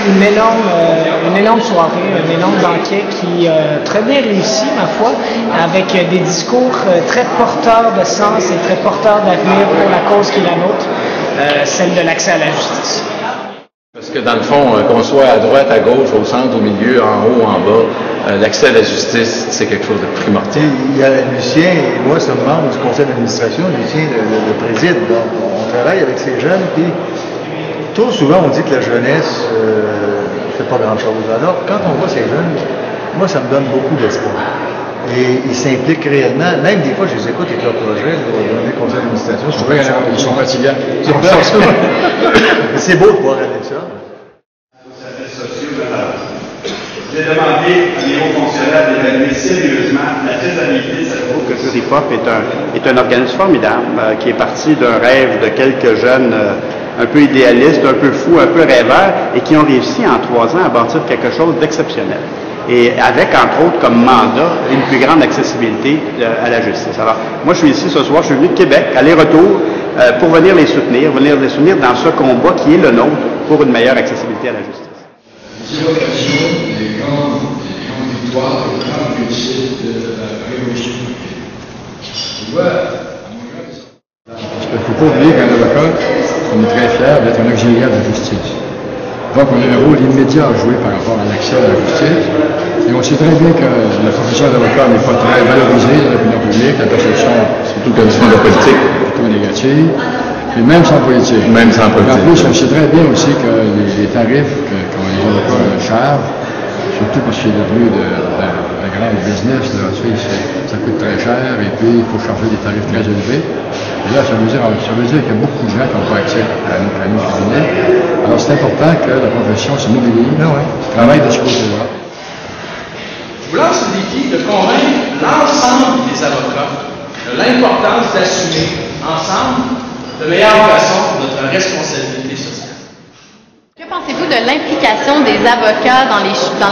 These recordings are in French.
une énorme soirée, un énorme banquet qui très bien réussi, ma foi, avec des discours très porteurs de sens et très porteurs d'avenir pour la cause qui est la nôtre, celle de l'accès à la justice. Parce que dans le fond, qu'on soit à droite, à gauche, au centre, au milieu, en haut, en bas, l'accès à la justice, c'est quelque chose de primordial. Il y a Lucien et moi sommes membres du conseil d'administration. Lucien le préside. Donc, on travaille avec ces jeunes. Puis, trop souvent, on dit que la jeunesse ne fait pas grand-chose. Alors, quand on voit ces jeunes, moi, ça me donne beaucoup d'espoir. Et ils s'impliquent réellement. Même des fois, je les écoute avec leur projet dans les conseils d'administration. Ils sont fatigants. C'est beau de pouvoir aller ça. J'ai demandé à mes hauts fonctionnaires d'évaluer sérieusement la faisabilité de cette que Pluripop est un organisme formidable qui est parti d'un rêve de quelques jeunes un peu idéalistes, un peu fous, un peu rêveurs, et qui ont réussi en 3 ans à bâtir quelque chose d'exceptionnel. Et avec, entre autres, comme mandat, une plus grande accessibilité à la justice. Alors, moi, je suis ici ce soir, je suis venu de Québec, aller-retour, pour venir les soutenir dans ce combat qui est le nôtre pour une meilleure accessibilité à la justice. C'est l'occasion des grandes victoires, des grandes réussites de la Révolution. Tu vois, parce qu'il ne faut pas oublier qu'un avocat, on est très fier d'être un auxiliaire de justice. Donc, on a un rôle immédiat à jouer par rapport à l'accès à la justice. Et on sait très bien que la profession d'avocat n'est pas très valorisée dans l'opinion publique, la perception, surtout quand on de politique, plutôt négative, et même sans politique. Même sans politique. En plus, on sait très bien aussi que les tarifs que les avocats chargent, surtout parce qu'il est devenu un grand business, là, tu sais, ça coûte très cher, et puis il faut charger des tarifs très élevés. Et là, ça veut dire qu'il y a beaucoup de gens qui n'ont pas accès à nos cabinets. Alors, c'est important que la profession se mobilise, travaille de ce côté-là. Je vous lance le défi de convaincre l'ensemble des avocats de l'importance d'assumer ensemble de meilleure façon notre responsabilité sociale. Que pensez-vous de l'implication des avocats dans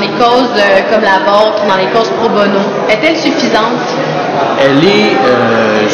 les causes comme la vôtre, dans les causes pro bono? Est-elle suffisante? Elle est,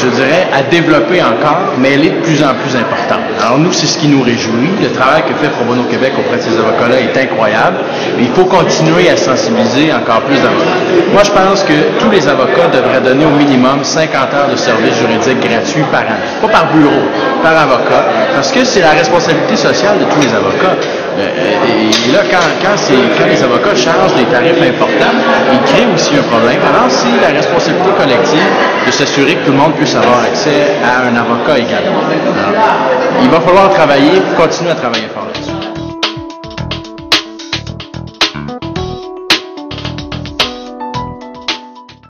je dirais, à développer encore, mais elle est de plus en plus importante. Alors nous, c'est ce qui nous réjouit. Le travail que fait Pro Bono Québec auprès de ces avocats-là est incroyable. Mais il faut continuer à sensibiliser encore plus d'avocats. Moi, je pense que tous les avocats devraient donner au minimum 50 heures de service juridique gratuit par an. Pas par bureau, par avocat. Parce que c'est la responsabilité sociale de tous les avocats. Et là, quand les avocats chargent des tarifs importants, ils créent aussi un problème. Alors, c'est la responsabilité collective de s'assurer que tout le monde puisse avoir accès à un avocat également. Alors, il va falloir travailler, continuer à travailler fort.